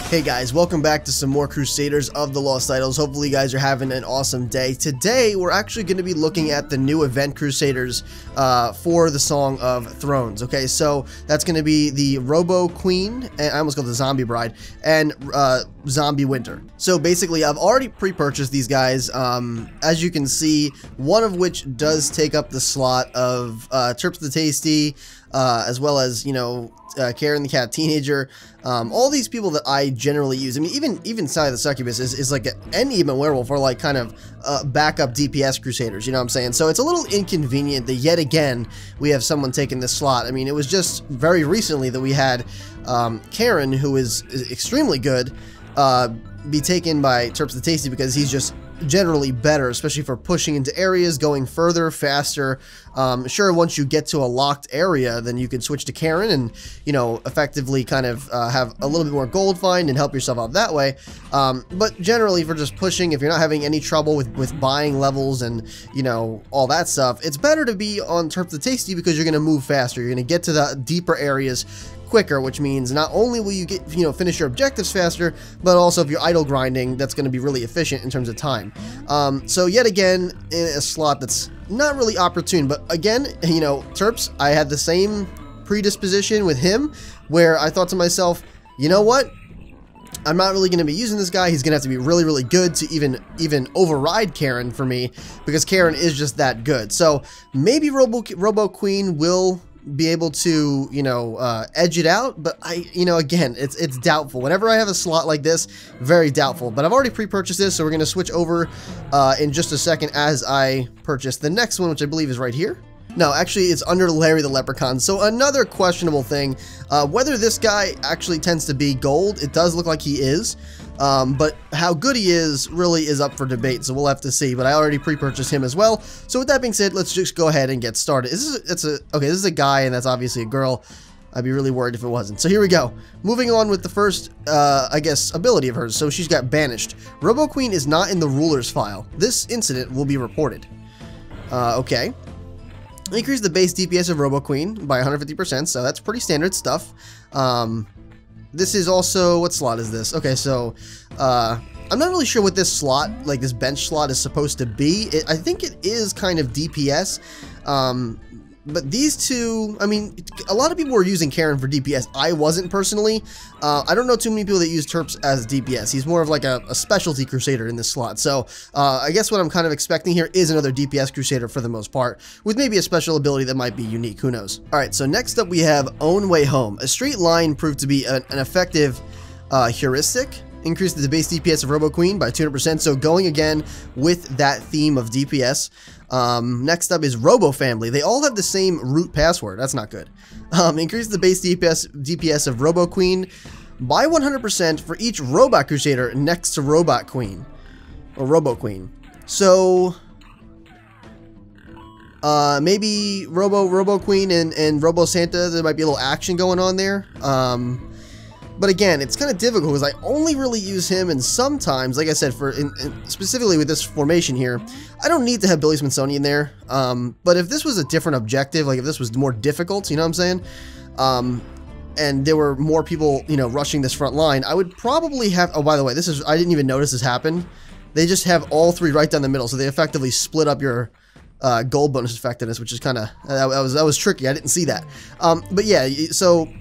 Hey guys, welcome back to some more Crusaders of the Lost Titles. Hopefully you guys are having an awesome day. Today we're actually going to be looking at the new event Crusaders for the Song of Thrones. Okay, so that's going to be the Robo Queen, and I almost called the Zombie Bride, and Zombie Winter. So basically I've already pre-purchased these guys, as you can see, one of which does take up the slot of Terps the Tasty, as well as, you know, Karen the Cat Teenager. All these people that I generally use. I mean, even Sally the Succubus is like an even werewolf, or like kind of backup DPS Crusaders, you know what I'm saying? So it's a little inconvenient that yet again we have someone taking this slot. I mean, it was just very recently that we had Karen, who is extremely good, be taken by Terps the Tasty because he's just generally better, especially for pushing into areas, going further, faster. Sure, once you get to a locked area, then you can switch to Karen and, you know, effectively kind of have a little bit more gold find and help yourself out that way. But generally, for just pushing, if you're not having any trouble with buying levels and, you know, all that stuff, it's better to be on Terps the Tasty because you're going to move faster. You're going to get to the deeper areas quicker, which means not only will you get, you know, finish your objectives faster, but also if you're idle grinding, that's going to be really efficient in terms of time. So yet again, in a slot that's not really opportune, but again, you know, Terps, I had the same predisposition with him where I thought to myself, you know what? I'm not really going to be using this guy. He's going to have to be really, really good to even override Karen for me, because Karen is just that good. So maybe Robo Queen will be able to, you know, edge it out, but you know, again, it's doubtful. Whenever I have a slot like this, very doubtful. But I've already pre-purchased this, so we're going to switch over in just a second as I purchase the next one, which I believe is right here. No, actually, it's under Larry the Leprechaun. So another questionable thing, whether this guy actually tends to be gold. It does look like he is, but how good he is really is up for debate, so we'll have to see. But I already pre-purchased him as well. So with that being said, let's just go ahead and get started. Okay, this is a guy, and that's obviously a girl. I'd be really worried if it wasn't. So here we go. Moving on with the first, I guess, ability of hers. So she's got Banished. Robo Queen is not in the ruler's file. This incident will be reported. Okay. Increase the base DPS of Robo Queen by 150%, so that's pretty standard stuff. This is also, what slot is this? Okay, so I'm not really sure what this slot, like this bench slot, is supposed to be. I think it is kind of DPS, but these two, I mean, a lot of people were using Karen for DPS. I wasn't personally. I don't know too many people that use Terps as DPS. He's more of like a specialty Crusader in this slot. So I guess what I'm kind of expecting here is another DPS Crusader for the most part, with maybe a special ability that might be unique. Who knows? All right, so next up we have Own Way Home. A straight line proved to be an effective heuristic. Increased the base DPS of Robo Queen by 200%, so going again with that theme of DPS. Next up is Robo Family. They all have the same root password. That's not good. Increase the base DPS of Robo Queen by 100% for each Robot Crusader next to Robot Queen, or Robo Queen. So maybe Robo Queen and Robo Santa, there might be a little action going on there. But again, it's kind of difficult because I only really use him, and sometimes, like I said, specifically with this formation here, I don't need to have Billy Smithsonian there. But if this was a different objective, like if this was more difficult, you know what I'm saying? And there were more people, you know, rushing this front line, I would probably have. Oh, by the way, I didn't even notice this happened. They just have all three right down the middle, so they effectively split up your gold bonus effectiveness, which is kind of that was tricky. I didn't see that. But yeah, so.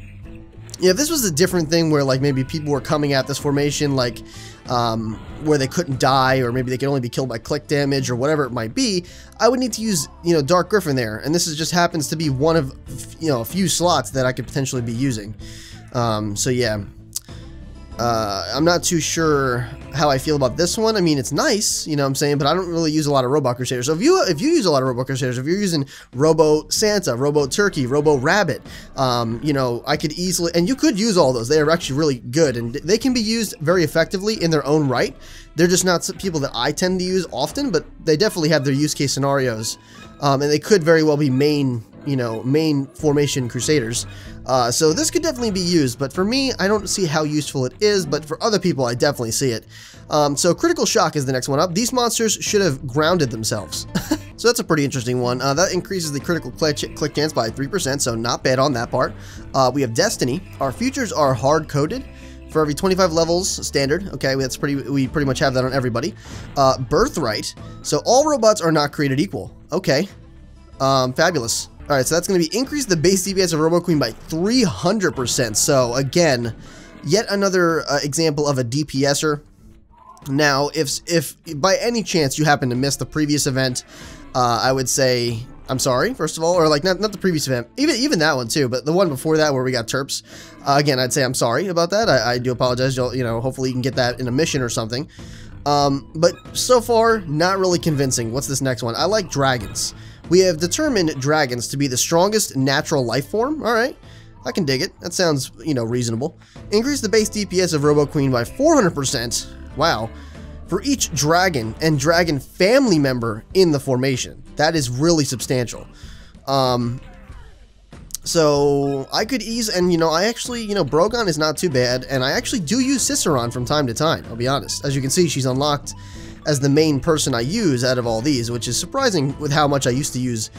Yeah, if this was a different thing where, like, maybe people were coming at this formation, like, where they couldn't die, or maybe they could only be killed by click damage, or whatever it might be, I would need to use, you know, Dark Griffin there, and this just happens to be one of, you know, a few slots that I could potentially be using. So yeah. I'm not too sure how I feel about this one. I mean, it's nice, you know what I'm saying, but I don't really use a lot of Robot Crusaders. So if you use a lot of Robot Crusaders, if you're using Robo Santa, Robo Turkey, Robo Rabbit, you know, I could easily, and you could use all those. They are actually really good, and they can be used very effectively in their own right. They're just not people that I tend to use often, but they definitely have their use case scenarios, and they could very well be main formation Crusaders. So this could definitely be used, but for me, I don't see how useful it is, but for other people, I definitely see it. So Critical Shock is the next one up. These monsters should have grounded themselves. So that's a pretty interesting one. That increases the critical click chance by 3%, so not bad on that part. We have Destiny. Our futures are hard-coded. for every 25 levels, standard. Okay, we pretty much have that on everybody. Birthright. So all robots are not created equal. Okay, fabulous. All right, so that's going to be increase the base DPS of Robo Queen by 300%. So again, yet another example of a DPSer. Now, if by any chance you happen to miss the previous event, I would say I'm sorry, first of all, or like not the previous event, even that one too, but the one before that where we got Terps. Again, I'd say I'm sorry about that. I do apologize. You know, hopefully you can get that in a mission or something. But so far, not really convincing. What's this next one? I like dragons. We have determined dragons to be the strongest natural life form. All right, I can dig it. That sounds, you know, reasonable. Increase the base DPS of Robo Queen by 400%. Wow. For each dragon and dragon family member in the formation. That is really substantial. So I could ease, and you know, I actually, you know, Brogan is not too bad, and I actually do use Ciceron from time to time, I'll be honest. As you can see, she's unlocked as the main person I use out of all these, which is surprising with how much I used to use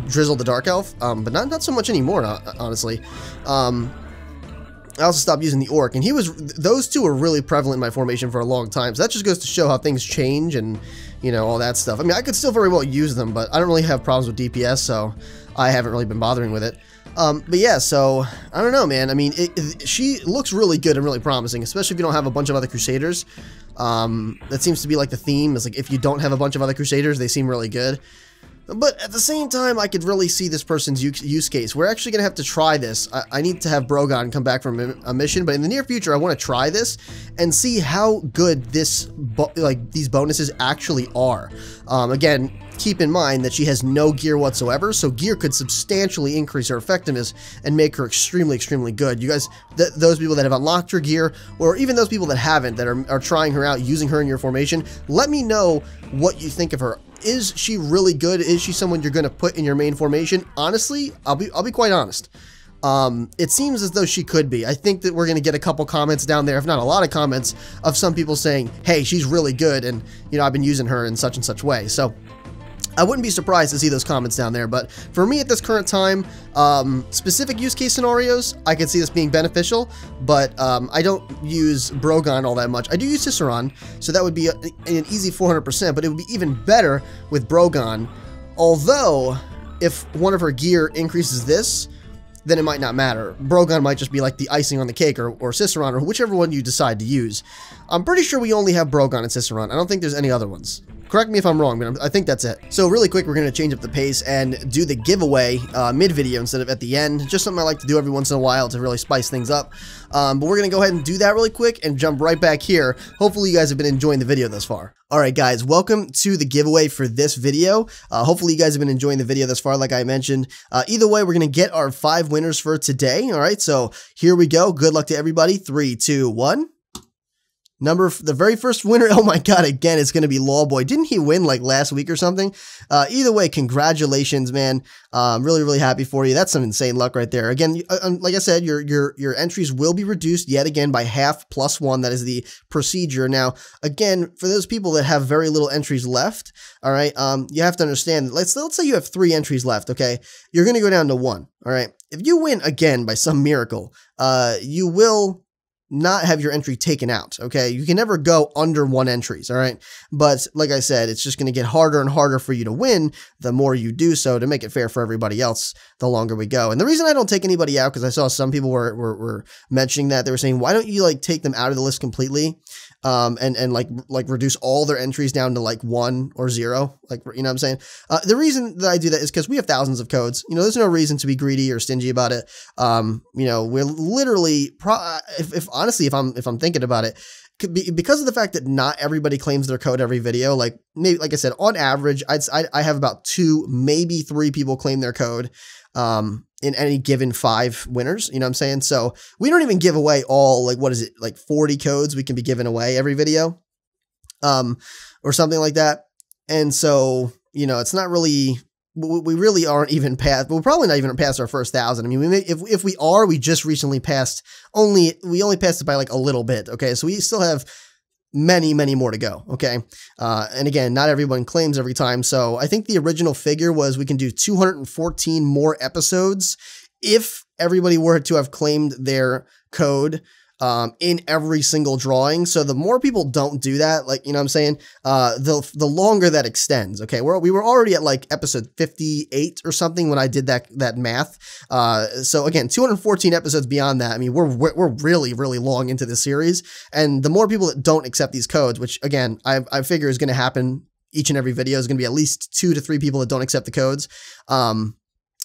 Drizzle the Dark Elf, but not so much anymore, honestly. I also stopped using the Orc, and those two were really prevalent in my formation for a long time, so that just goes to show how things change and, you know, all that stuff. I mean, I could still very well use them, but I don't really have problems with DPS, so I haven't really been bothering with it. But yeah, so, I don't know, man. I mean, she looks really good and really promising, especially if you don't have a bunch of other Crusaders. That seems to be like the theme, is like, if you don't have a bunch of other Crusaders, they seem really good. But at the same time, I could really see this person's use case. We're actually going to have to try this. I need to have Brogan come back from a mission, but in the near future, I want to try this and see how good these bonuses actually are. Again, keep in mind that she has no gear whatsoever, so gear could substantially increase her effectiveness and make her extremely, extremely good. You guys, those people that have unlocked her gear, or even those people that haven't, that are trying her out, using her in your formation, let me know what you think of her. Is she really good? Is she someone you're going to put in your main formation? Honestly, I'll be quite honest. It seems as though she could be. I think that we're going to get a couple comments down there, if not a lot of comments, of some people saying, hey, she's really good, and, you know, I've been using her in such and such way. So I wouldn't be surprised to see those comments down there, but for me at this current time, specific use case scenarios, I could see this being beneficial, but I don't use Brogan all that much. I do use Ciceron, so that would be an easy 400%, but it would be even better with Brogan, although if one of her gear increases this, then it might not matter. Brogan might just be like the icing on the cake, or Ciceron, or whichever one you decide to use. I'm pretty sure we only have Brogan and Ciceron. I don't think there's any other ones. Correct me if I'm wrong, but I think that's it. So really quick, we're going to change up the pace and do the giveaway mid-video instead of at the end. Just something I like to do every once in a while to really spice things up. But we're going to go ahead and do that really quick and jump right back here. Hopefully you guys have been enjoying the video thus far. Alright guys, welcome to the giveaway for this video. Hopefully you guys have been enjoying the video thus far, like I mentioned. Either way, we're going to get our 5 winners for today. Alright, so here we go. Good luck to everybody. 3, 2, 1. The very first winner, oh my god, again, it's going to be Lawboy. Didn't he win like last week or something? Either way, congratulations, man. Really, really happy for you. That's some insane luck right there. Again, like I said, your entries will be reduced yet again by half plus 1. That is the procedure. Now, again, for those people that have very little entries left, all right, you have to understand, let's say you have 3 entries left, okay? You're going to go down to 1, all right? If you win again by some miracle, you will not have your entry taken out, okay? You can never go under 1 entries, all right? But like I said, it's just going to get harder and harder for you to win the more you do so, to make it fair for everybody else the longer we go. And the reason I don't take anybody out, because I saw some people were mentioning that, they were saying, why don't you like take them out of the list completely? And like reduce all their entries down to like 1 or 0, like, you know what I'm saying? The reason that I do that is because we have thousands of codes. You know, there's no reason to be greedy or stingy about it. You know, we're literally, honestly, if I'm thinking about it, because of the fact that not everybody claims their code every video, like maybe, like I said, on average, I have about 2, maybe 3 people claim their code, in any given 5 winners, you know what I'm saying? So we don't even give away all, like, what is it, like 40 codes we can be giving away every video, or something like that. And so, you know, it's not really, we really aren't even past, we're probably not even past our first 1,000. I mean, if we are, we just recently passed, we only passed it by like a little bit, okay? So we still have many, many more to go, okay? And again, not everyone claims every time, so I think the original figure was we can do 214 more episodes if everybody were to have claimed their code in every single drawing. So the more people don't do that, like, you know what I'm saying, the longer that extends. Okay, we were already at like episode 58 or something when I did that math. So again, 214 episodes beyond that. I mean, we're really, really long into this series, and the more people that don't accept these codes, which again, I figure is going to happen each and every video, is going to be at least 2 to 3 people that don't accept the codes.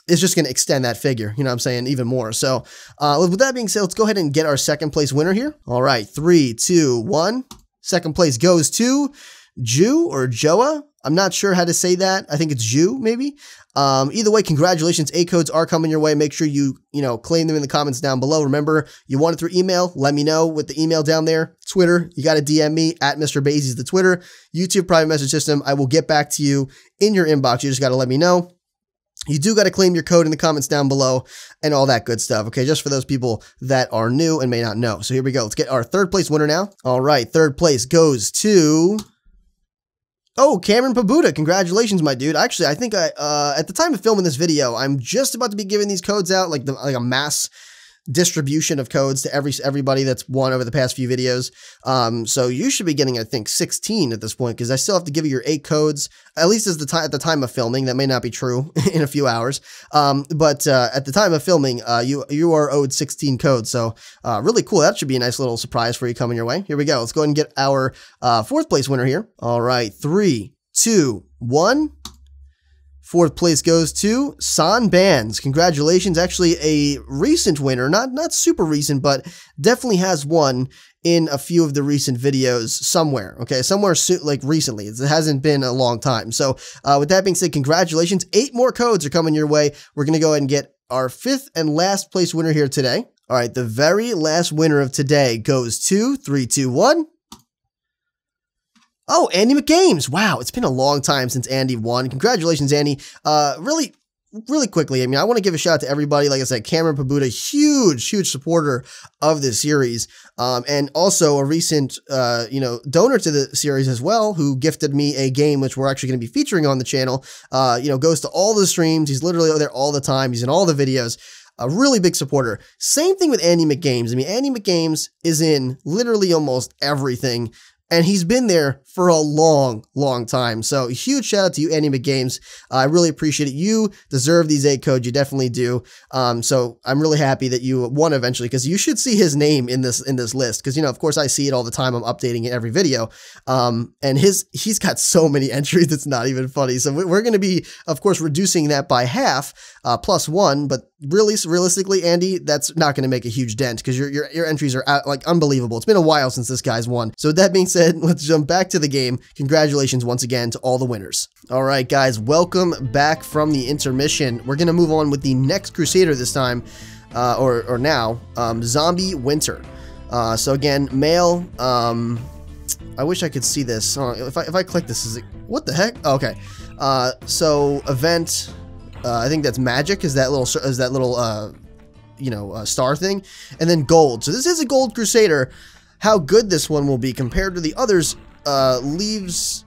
It's just going to extend that figure, you know what I'm saying, even more. So with that being said, let's go ahead and get our second place winner here. All right, 3, 2, 1. Second place goes to Ju or Joa. I'm not sure how to say that. I think it's Ju, maybe. Either way, congratulations. 8 codes are coming your way. Make sure you claim them in the comments down below. Remember, you want it through email. Let me know with the email down there. Twitter, you got to DM me at MrBayeasy is the Twitter. YouTube private message system. I will get back to you in your inbox. You just got to let me know. You do got to claim your code in the comments down below and all that good stuff. Okay, just for those people that are new and may not know. So here we go. Let's get our third place winner now. All right, third place goes to... Oh, Cameron Pabuda, congratulations, my dude. Actually, I think at the time of filming this video, I'm just about to be giving these codes out, like a mass distribution of codes to everybody that's won over the past few videos. So you should be getting, I think, 16 at this point, because I still have to give you your 8 codes, at least at the time of filming. That may not be true in a few hours. But at the time of filming, you are owed 16 codes. So really cool. That should be a nice little surprise for you coming your way. Here we go. Let's go ahead and get our fourth place winner here. All right, 3, 2, 1. Fourth place goes to San Bands. Congratulations. Actually, a recent winner, not super recent, but definitely has won in a few of the recent videos somewhere. Okay, somewhere like recently. It hasn't been a long time. So with that being said, congratulations. 8 more codes are coming your way. We're going to go ahead and get our 5th and last place winner here today. All right, the very last winner of today goes to 3, 2, 1. Oh, Andy McGames. Wow, it's been a long time since Andy won. Congratulations, Andy. Really quickly, I mean, I want to give a shout out to everybody. Like I said, Cameron Pabuda, huge supporter of this series. And also a recent, donor to the series as well, who gifted me a game, which we're actually going to be featuring on the channel. Goes to all the streams. He's literally there all the time. He's in all the videos. A really big supporter. Same thing with Andy McGames. I mean, Andy McGames is in literally almost everything, and he's been there for a long time. So huge shout out to you, Andy McGames. I really appreciate it. You deserve these 8 codes. You definitely do. So I'm really happy that you won eventually, because you should see his name in this list. Because, of course, I see it all the time. I'm updating it every video. And he's got so many entries. It's not even funny. So we're going to be, of course, reducing that by half, +1. But realistically, Andy, that's not going to make a huge dent, because your entries are like unbelievable. It's been a while since this guy's won. So with that being said, let's jump back to the game. Congratulations once again to all the winners. All right, guys, welcome back from the intermission. We're going to move on with the next Crusader this time, or now, Zombie Winter. So again, male, I wish I could see this. If I click this, is it, what the heck? Oh, okay. So event, I think that's magic, is that little star thing, and then gold. So this is a gold Crusader. How good this one will be compared to the others leaves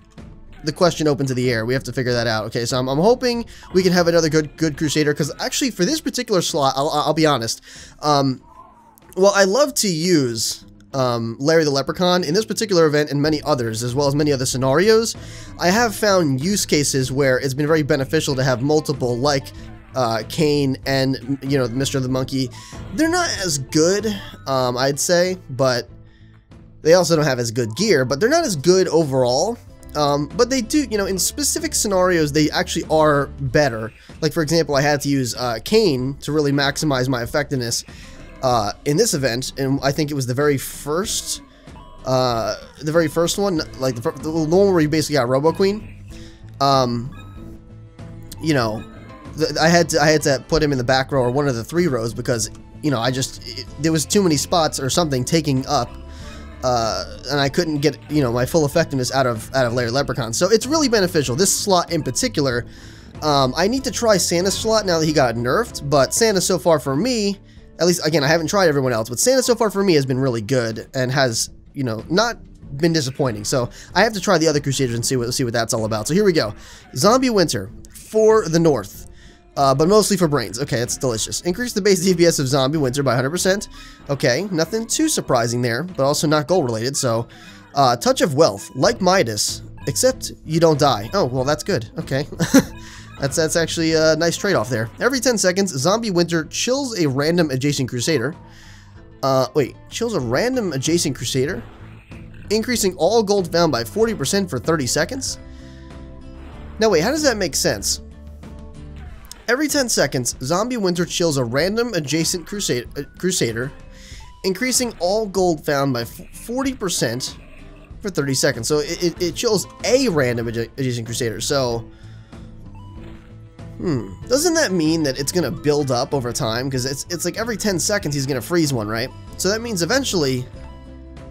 the question open to the air. We have to figure that out. Okay, so I'm hoping we can have another good Crusader, because actually for this particular slot, I'll be honest. Well, I love to use Larry the Leprechaun in this particular event and many others, as well as many other scenarios. I have found use cases where it's been very beneficial to have multiple, like Kane and Mr. the Monkey. They're not as good, I'd say, but they also don't have as good gear, but they're not as good overall. But they do, in specific scenarios, they actually are better. Like, for example, I had to use Kane to really maximize my effectiveness in this event, and I think it was the very first one, like the one where you basically got Robo Queen. I had to put him in the back row or one of the 3 rows, because there was too many spots or something taking up. And I couldn't get, my full effectiveness out of Larry Leprechaun. So it's really beneficial. This slot in particular, I need to try Santa's slot now that he got nerfed, but Santa so far for me, at least, again, I haven't tried everyone else, but Santa so far for me has been really good and has, not been disappointing. So I have to try the other Crusaders and see what that's all about. So here we go. Zombie Winter for the North. but mostly for brains. Okay, it's delicious. Increase the base DPS of Zombie Winter by 100%. Okay, nothing too surprising there, but also not goal related. So, Touch of Wealth, like Midas, except you don't die. Oh, well, that's good. Okay. That's actually a nice trade-off there. Every 10 seconds, Zombie Winter chills a random adjacent Crusader. Chills a random adjacent Crusader, increasing all gold found by 40% for 30 seconds. Now wait, how does that make sense? Every 10 seconds, Zombie Winter chills a random adjacent Crusader, increasing all gold found by 40% for 30 seconds. So it chills a random adjacent Crusader. So, doesn't that mean that it's going to build up over time? Because it's like every 10 seconds he's going to freeze one, right? So that means eventually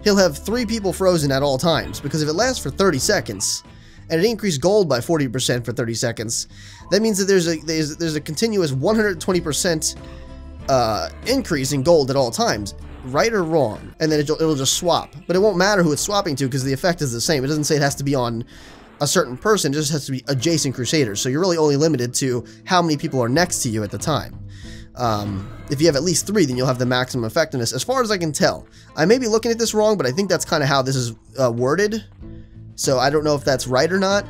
he'll have 3 people frozen at all times. Because if it lasts for 30 seconds, and it increased gold by 40% for 30 seconds, that means that there's a continuous 120% increase in gold at all times, right or wrong, and then it'll just swap. But it won't matter who it's swapping to because the effect is the same. It doesn't say it has to be on a certain person, it just has to be adjacent Crusaders. So you're really only limited to how many people are next to you at the time. If you have at least 3, then you'll have the maximum effectiveness, as far as I can tell. I may be looking at this wrong, but I think that's kind of how this is worded. So I don't know if that's right or not.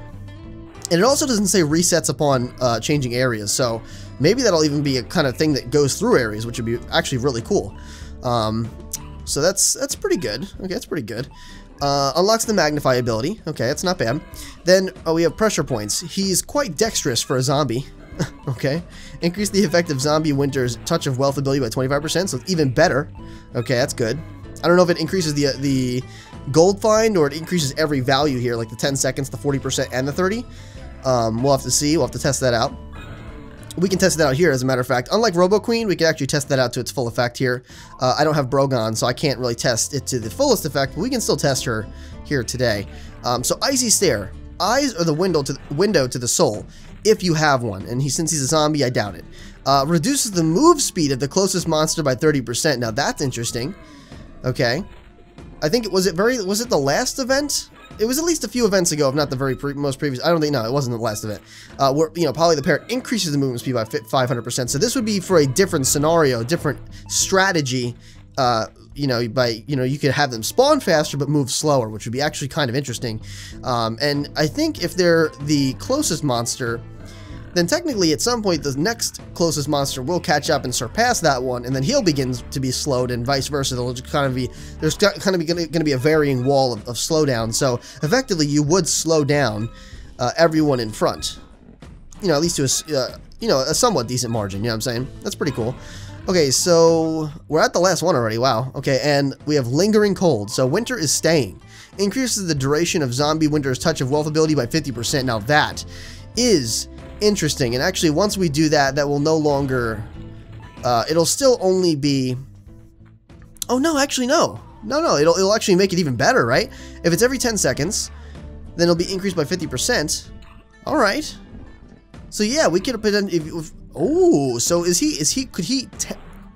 And it also doesn't say resets upon changing areas. So maybe that'll even be a kind of thing that goes through areas, which would be actually really cool. So that's pretty good. Okay, that's pretty good. Unlocks the Magnify ability. Okay, that's not bad. Then we have pressure points. He's quite dexterous for a zombie. Okay. Increase the effective Zombie Winter's Touch of Wealth ability by 25%, so it's even better. Okay, that's good. I don't know if it increases the gold find or it increases every value here, like the 10 seconds, the 40%, and the 30. We'll have to see. We'll have to test that out. We can test that out here, as a matter of fact. Unlike Robo Queen, we can actually test that out to its full effect here. I don't have Brogon, so I can't really test it to the fullest effect, but we can still test her here today. So Icy Stare. Eyes are the window to the soul, if you have one. And since he's a zombie, I doubt it. Reduces the move speed of the closest monster by 30%. Now that's interesting. Okay. I think was it the last event? It was at least a few events ago, if not the most previous. I don't think, no, it wasn't the last event. Where, Polly the Parrot increases the movement speed by 500%. So this would be for a different scenario, different strategy. You could have them spawn faster but move slower, which would be actually kind of interesting. And I think if they're the closest monster, then technically at some point the next closest monster will catch up and surpass that one, and then he'll begin to be slowed, and vice versa. There's going to be a varying wall of slowdown. So effectively, you would slow down everyone in front. At least to a somewhat decent margin. You know what I'm saying? That's pretty cool. Okay, so we're at the last one already. Wow. Okay, and we have Lingering Cold. So Winter is staying. Increases the duration of Zombie Winter's Touch of Wealth ability by 50%. Now that is interesting, and actually once we do that, that will no longer it'll still only be, oh no, actually no, it'll actually make it even better, right? If it's every 10 seconds, then it'll be increased by 50%. All right, so yeah, we could put in, so could he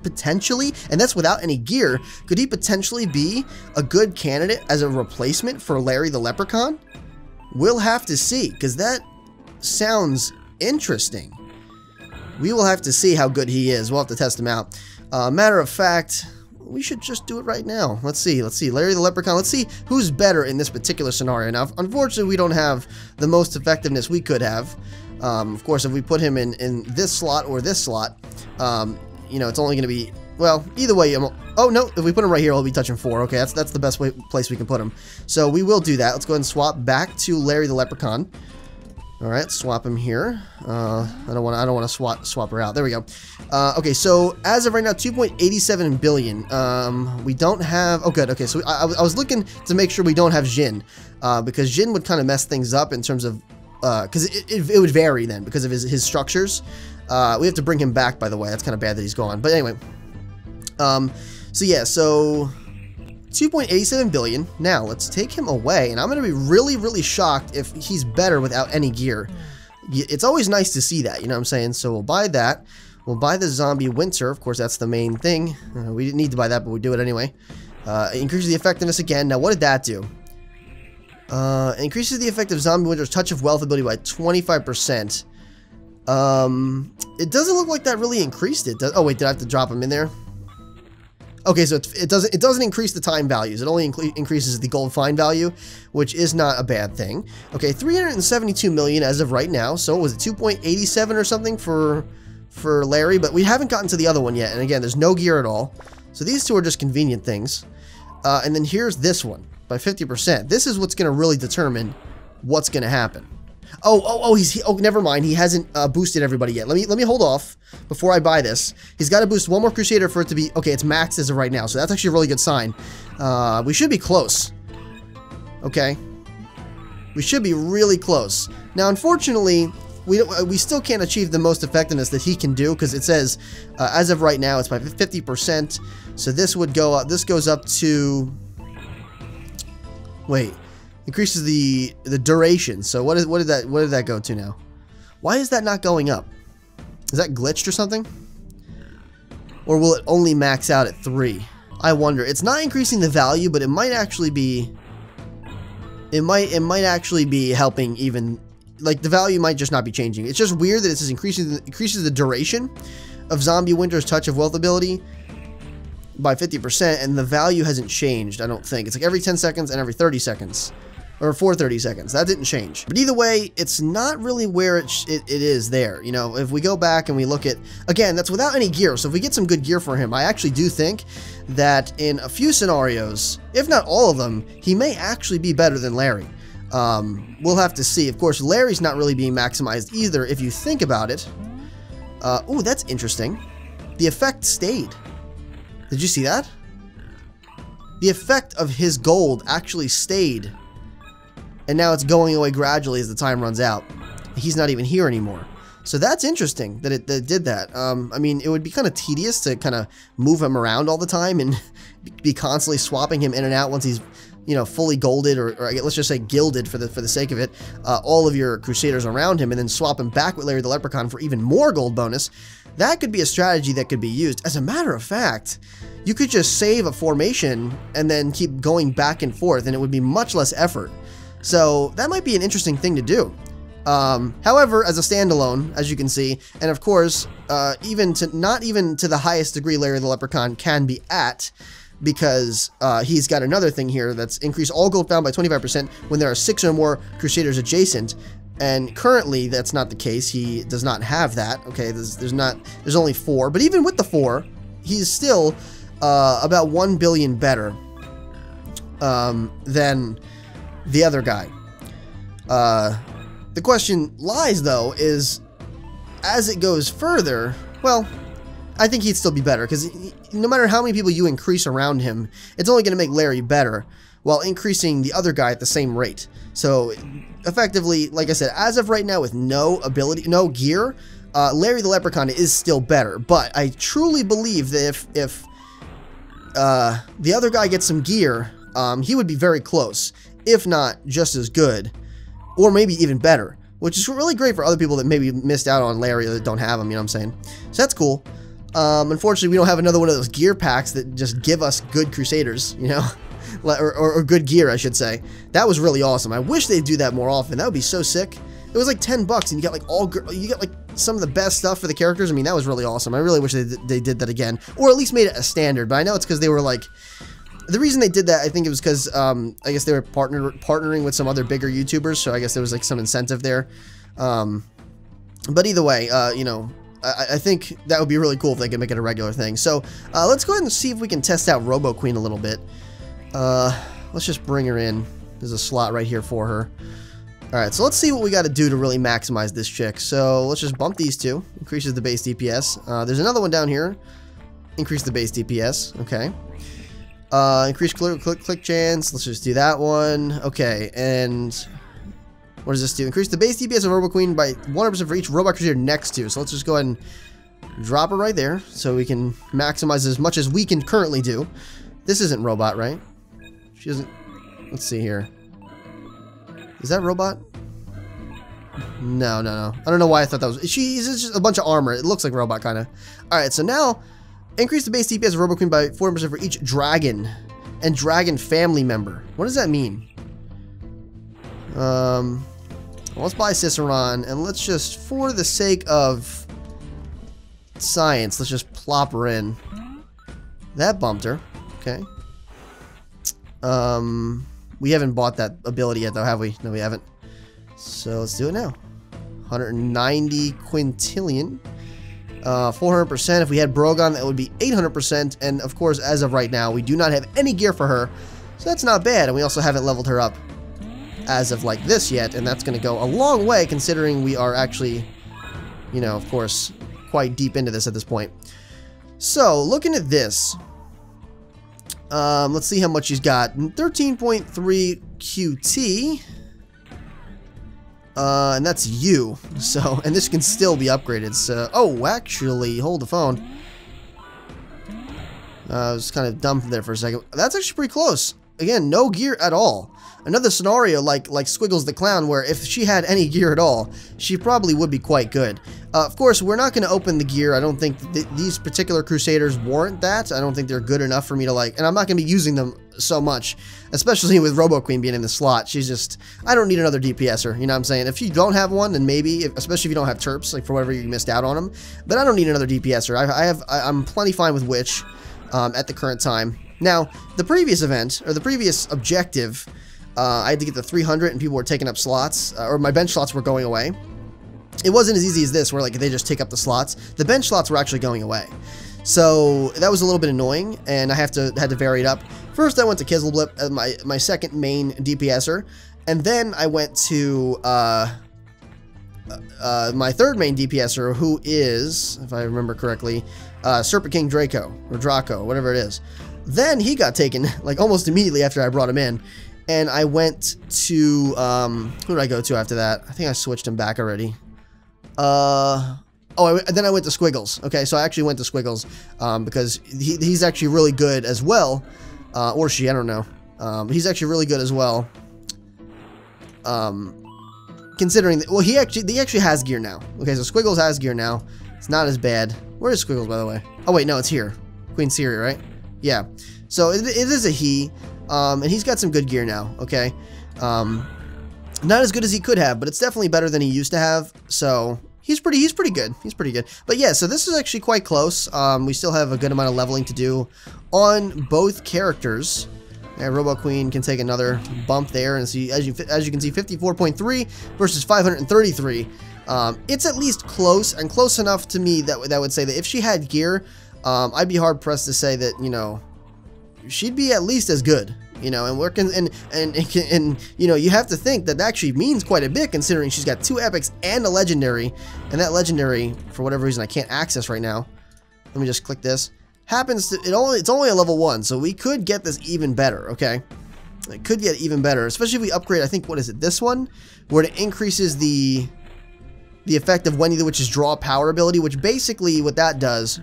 potentially, and that's without any gear, could he potentially be a good candidate as a replacement for Larry the Leprechaun? We'll have to see, because that sounds interesting. We will have to see how good he is. We'll have to test him out. Matter of fact, we should just do it right now. Let's see. Larry the Leprechaun. Let's see who's better in this particular scenario. Now, unfortunately, we don't have the most effectiveness we could have. Of course, if we put him in this slot or this slot, it's only going to be, well, either way. Oh no, if we put him right here, he'll be touching 4. Okay, that's the best place we can put him. So we will do that. Let's go ahead and swap back to Larry the Leprechaun. All right, swap him here. I don't want to swap her out. There we go. Okay, so as of right now, 2.87 billion. We don't have. Oh, good. Okay, so I was looking to make sure we don't have Jin, because Jin would kind of mess things up in terms of, because it would vary then because of his structures. We have to bring him back, by the way. That's kind of bad that he's gone. But anyway, so yeah, so 2.87 billion. Now let's take him away, and I'm going to be really, really shocked if he's better without any gear. It's always nice to see that, you know what I'm saying? So we'll buy that. We'll buy the Zombie Winter. Of course, that's the main thing. We didn't need to buy that, but we do it anyway. Increases the effectiveness again. Now, what did that do? Increases the effect of Zombie Winter's Touch of Wealth ability by 25%. It doesn't look like that really increased it. Oh wait, did I have to drop them in there? Okay, so it doesn't increase the time values. It only increases the gold fine value, which is not a bad thing. Okay, 372 million as of right now. So was it 2.87 or something for Larry? But we haven't gotten to the other one yet. And again, there's no gear at all. So these two are just convenient things. And then here's this one by 50%. This is what's going to really determine what's going to happen. Oh, never mind. He hasn't boosted everybody yet. Let me hold off before I buy this. He's got to boost one more Crusader for it to be... Okay, it's maxed as of right now, so that's actually a really good sign. We should be close. Okay. We should be really close. Now, unfortunately, we still can't achieve the most effectiveness that he can do, because it says, as of right now, it's by 50%. So this would go up... This goes up to... Wait... Increases the duration. So what did that go to now? Why is that not going up? Is that glitched or something? Or will it only max out at 3? I wonder. It's not increasing the value, but it might actually be. It might actually be helping even. Like the value might just not be changing. It's just weird that it says increases the duration of Zombie Winter's Touch of Wealth ability by 50%, and the value hasn't changed. I don't think. It's like every 10 seconds and every 30 seconds. Or for 30 seconds. That didn't change. But either way, it's not really where it is there. You know, if we go back and we look at... Again, that's without any gear. So if we get some good gear for him, I actually do think that in a few scenarios, if not all of them, he may actually be better than Larry. We'll have to see. Of course, Larry's not really being maximized either, if you think about it. Oh, that's interesting. The effect stayed. Did you see that? The effect of his gold actually stayed. And now it's going away gradually as the time runs out. He's not even here anymore. So that's interesting that it did that. I mean, it would be kind of tedious to kind of move him around all the time and be constantly swapping him in and out once he's, you know, fully golded or let's just say gilded for the sake of it. All of your Crusaders around him and then swap him back with Larry the Leprechaun for even more gold bonus. That could be a strategy that could be used. As a matter of fact, you could just save a formation and then keep going back and forth, and it would be much less effort. So that might be an interesting thing to do. However, as a standalone, as you can see, and of course, not even to the highest degree Larry the Leprechaun can be at, because he's got another thing here that's increase all gold found by 25% when there are 6 or more Crusaders adjacent. And currently, that's not the case. He does not have that. Okay, there's only 4, but even with the 4, he's still about 1 billion better than the other guy. The question lies, though, is as it goes further, well, I think he'd still be better, because no matter how many people you increase around him, it's only going to make Larry better, while increasing the other guy at the same rate. So, effectively, like I said, as of right now, with no ability, no gear, Larry the Leprechaun is still better. But I truly believe that if the other guy gets some gear, he would be very close, if not just as good, or maybe even better, which is really great for other people that maybe missed out on Larry or that don't have him, you know what I'm saying? So that's cool. Unfortunately, we don't have another one of those gear packs that just give us good Crusaders, you know? or good gear, I should say. That was really awesome. I wish they'd do that more often. That would be so sick. It was like $10 and you got like some of the best stuff for the characters. I mean, that was really awesome. I really wish they did that again, or at least made it a standard. But I know it's because they were like, the reason they did that, I think it was because I guess they were partnering with some other bigger YouTubers, so I guess there was like some incentive there. But either way, you know, I think that would be really cool if they could make it a regular thing. So let's go ahead and see if we can test out Robo Queen a little bit. Let's just bring her in. There's a slot right here for her. Alright, so let's see what we got to do to really maximize this chick. So let's just bump these two. Increases the base DPS. There's another one down here. Increase the base DPS. Okay. Increase click chance. Let's just do that one. Okay, and what does this do? Increase the base DPS of Robo Queen by 100% for each Robot Crusader next to. So let's just go ahead and drop her right there so we can maximize as much as we can currently do. This isn't Robot, right? She doesn't... Let's see here. Is that Robot? No. I don't know why I thought that was... She's just a bunch of armor. It looks like Robot, kind of. Alright, so now... Increase the base DPS of Robo Queen by 4% for each dragon and dragon family member. What does that mean? Well, Well, let's buy Ciceron, and let's just, for the sake of science, let's just plop her in. That bumped her. Okay. We haven't bought that ability yet, though, have we? No, we haven't. So let's do it now. 190 quintillion. 400%. If we had Brogon, that would be 800%. And of course, as of right now, we do not have any gear for her. So that's not bad. And we also haven't leveled her up as of like this yet. And that's going to go a long way considering we are actually, you know, of course, quite deep into this at this point. So looking at this, let's see how much she's got. 13.3 QT. And that's you. So, and this can still be upgraded. So, oh, actually, hold the phone. I was kind of dumb there for a second. That's actually pretty close. Again, no gear at all. Another scenario like Squiggles the Clown, where if she had any gear at all, she probably would be quite good. Of course, we're not going to open the gear. I don't think these particular Crusaders warrant that. I don't think they're good enough for me to like, and I'm not going to be using them so much, especially with Robo Queen being in the slot. She's just, I don't need another DPSer, you know what I'm saying? If you don't have one, then maybe, especially if you don't have Terps, like for whatever you missed out on them, but I don't need another DPSer. I'm plenty fine with Witch at the current time. Now, the previous event, or the previous objective, I had to get the 300 and people were taking up slots, or my bench slots were going away. It wasn't as easy as this, where like they just take up the slots. The bench slots were actually going away. So that was a little bit annoying, and I had to vary it up. First, I went to Kizzleblip as my second main DPSer, and then I went to my third main DPSer, who is, if I remember correctly, Serpent King Draco, or Draco, whatever it is. Then he got taken, like almost immediately after I brought him in, and I went to, who did I go to after that? I think I switched him back already. Then I went to Squiggles. Okay, so I actually went to Squiggles, because he's actually really good as well, or she, I don't know. He's actually really good as well, considering that, well, he actually has gear now. Okay, so Squiggles has gear now. It's not as bad. Where is Squiggles, by the way? Oh, wait, no, it's here. Queen Siri, right? Yeah. So it is a he, and he's got some good gear now, okay? Not as good as he could have, but it's definitely better than he used to have, so he's pretty good. He's pretty good. But yeah, so this is actually quite close. We still have a good amount of leveling to do on both characters. Yeah, Robo Queen can take another bump there, and see, as you can see, 54.3 versus 533. It's at least close, and close enough to me that would say that if she had gear, I'd be hard pressed to say that, you know, she'd be at least as good, you know, and working, and you know, you have to think that actually means quite a bit considering she's got 2 epics and a legendary, and that legendary, for whatever reason, I can't access right now. Let me just click this. Happens to, it's only a level 1, so we could get this even better, okay? It could get even better, especially if we upgrade, I think, what is it, this one? Where it increases the effect of Wendy the Witch's draw power ability, which basically what that does,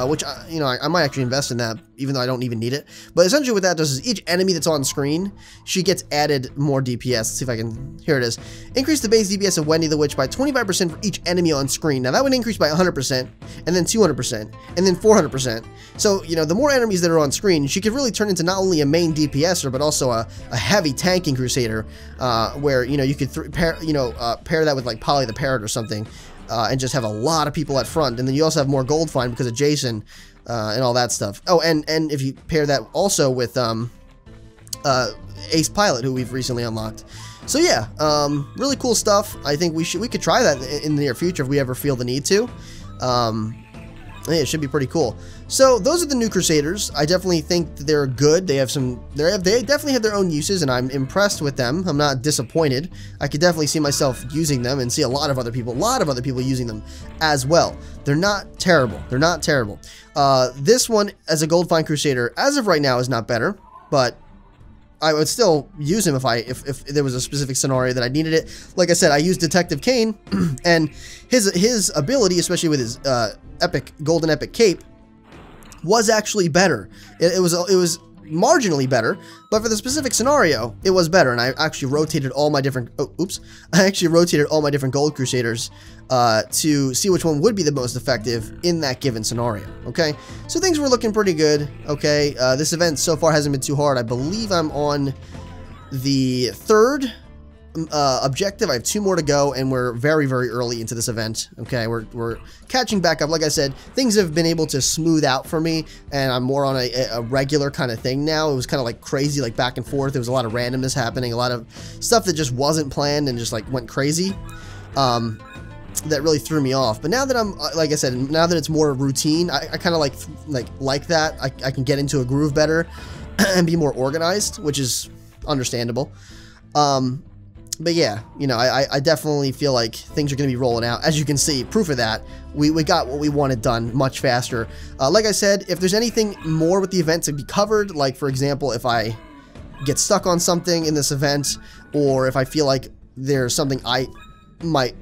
which, you know, I might actually invest in that, even though I don't even need it. But essentially what that does is each enemy that's on screen, she gets added more DPS. Let's see if I can, here it is. Increase the base DPS of Wendy the Witch by 25% for each enemy on screen. Now that would increase by 100%, and then 200%, and then 400%. So, you know, the more enemies that are on screen, she could really turn into not only a main DPSer, but also a heavy tanking Crusader, where, you know, you could pair that with like Polly the Parrot or something. And just have a lot of people at front, and then you also have more gold find because of Jason and all that stuff. Oh, and if you pair that also with Ace Pilot, who we've recently unlocked. So yeah, really cool stuff. I think we could try that in the near future if we ever feel the need to. Yeah, it should be pretty cool. So those are the new Crusaders. I definitely think that they're good. They definitely have their own uses, and I'm impressed with them. I'm not disappointed. I could definitely see myself using them and see a lot of other people using them as well. They're not terrible. They're not terrible. This one as a Gold Find Crusader, as of right now, is not better, but I would still use him if there was a specific scenario that I needed it. Like I said, I used Detective Kane, and his ability, especially with his golden epic cape, was actually better. It was marginally better, but for the specific scenario, it was better. And I actually rotated all my different I actually rotated all my different Gold Crusaders to see which one would be the most effective in that given scenario. Okay, so things were looking pretty good. Okay, this event so far hasn't been too hard. I believe I'm on the third objective. I have 2 more to go, and we're very, very early into this event. Okay, we're catching back up. Like I said, things have been able to smooth out for me, and I'm more on a regular kind of thing now. It was kind of like crazy, like back and forth. There was a lot of randomness happening, a lot of stuff that just wasn't planned and just like went crazy. That really threw me off. But now that I'm, like I said, now that it's more routine, I kind of like that. I can get into a groove better and be more organized, which is understandable. But yeah, you know, I definitely feel like things are going to be rolling out. As you can see, proof of that, we got what we wanted done much faster. Like I said, if there's anything more with the event to be covered, like for example, if I get stuck on something in this event, or if I feel like there's something I might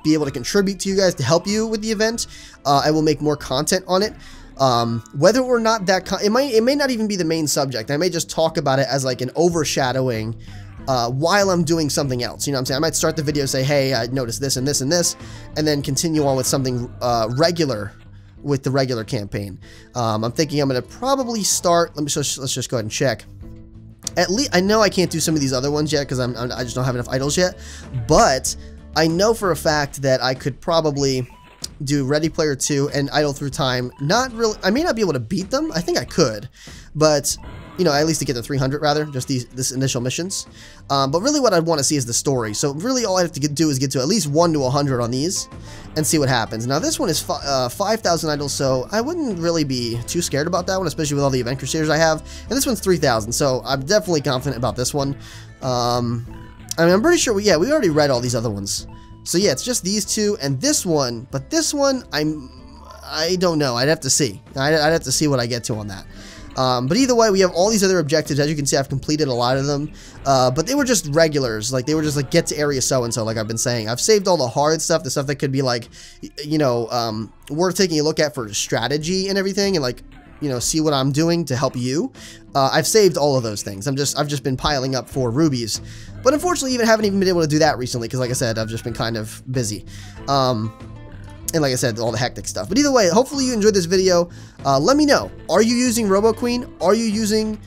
be able to contribute to you guys to help you with the event, I will make more content on it. Whether or not that it may not even be the main subject. I may just talk about it as like an overshadowing while I'm doing something else. You know what I'm saying? I might start the video, say, hey, I noticed this and this and this, and then continue on with something regular with the regular campaign. I'm thinking I'm going to probably start, let's just go ahead and check. At least, I know I can't do some of these other ones yet because I just don't have enough idols yet, but I know for a fact that I could probably do Ready Player 2 and Idle Through Time. Not really, I may not be able to beat them. I think I could, but you know, at least to get to 300 rather, just this initial missions. But really what I'd want to see is the story. So really all I have to do is get to at least 1 to 100 on these and see what happens. Now this one is 5,000 idols, so I wouldn't really be too scared about that one, especially with all the event crusaders I have. And this one's 3,000, so I'm definitely confident about this one. I mean, I'm pretty sure we already read all these other ones. So yeah, it's just these 2 and this one, but this one, I don't know. I'd have to see. I'd have to see what I get to on that. But either way, we have all these other objectives. As you can see, I've completed a lot of them, but they were just regulars. Like, they were just like, get to area so-and-so, like I've been saying. I've saved all the hard stuff, the stuff that could be like, you know, worth taking a look at for strategy and everything, and like, you know, see what I'm doing to help you. I've saved all of those things. I've just been piling up for rubies, but unfortunately, haven't even been able to do that recently because, like I said, I've just been kind of busy. And like I said, all the hectic stuff. But either way, hopefully you enjoyed this video. Let me know. Are you using Robo Queen? Are you using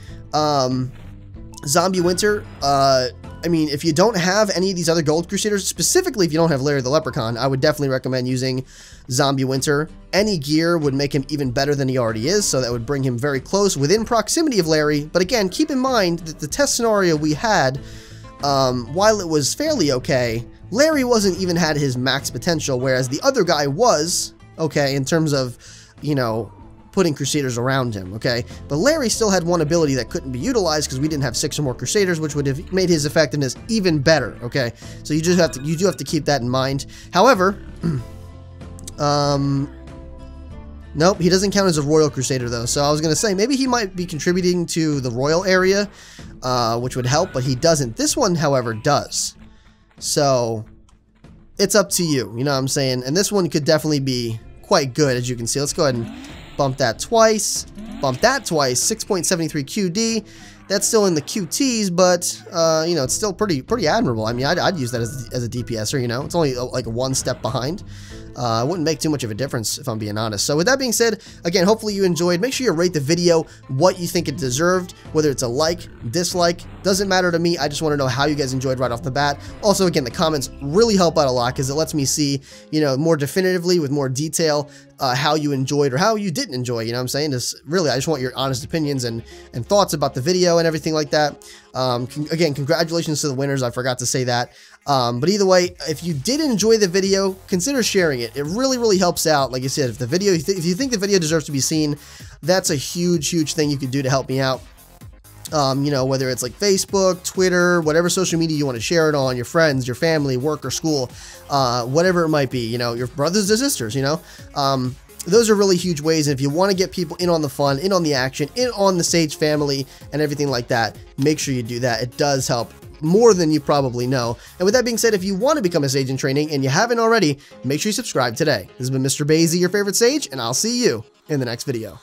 Zombie Winter? I mean, if you don't have any of these other Gold Crusaders, specifically if you don't have Larry the Leprechaun, I would definitely recommend using Zombie Winter. Any gear would make him even better than he already is, so that would bring him very close within proximity of Larry. But again, keep in mind that the test scenario we had, while it was fairly okay, Larry wasn't even had his max potential, whereas the other guy was, okay, in terms of, you know, putting Crusaders around him, okay? But Larry still had one ability that couldn't be utilized because we didn't have 6 or more Crusaders, which would have made his effectiveness even better, okay? So you do have to keep that in mind. However, nope, he doesn't count as a Royal Crusader though. So I was gonna say maybe he might be contributing to the Royal area, which would help, but he doesn't. This one, however, does. So it's up to you, you know what I'm saying? And this one could definitely be quite good, as you can see. Let's go ahead and bump that twice, 6.73 QD. That's still in the QTs, but you know, it's still pretty admirable. I mean, I'd use that as a DPSer, you know. It's only like 1 step behind. It wouldn't make too much of a difference if I'm being honest. So with that being said, again, hopefully you enjoyed. Make sure you rate the video what you think it deserved, whether it's a like, dislike, doesn't matter to me. I just want to know how you guys enjoyed right off the bat. Also, again, the comments really help out a lot because it lets me see, you know, more definitively with more detail how you enjoyed or how you didn't enjoy, you know what I'm saying? Just really, I just want your honest opinions and thoughts about the video and everything like that. Again, congratulations to the winners. I forgot to say that. But either way, if you did enjoy the video, consider sharing it. It really helps out. Like I said, if you think the video deserves to be seen, that's a huge thing you could do to help me out. You know, whether it's like Facebook, Twitter, whatever social media you want to share it on, your friends, your family, work or school, whatever it might be, you know, your brothers or sisters, you know, those are really huge ways. And if you want to get people in on the fun, in on the action, in on the Sage family and everything like that, make sure you do that. It does help more than you probably know. And with that being said, if you want to become a Sage in training and you haven't already, make sure you subscribe today. This has been MrBayeasy, your favorite Sage, and I'll see you in the next video.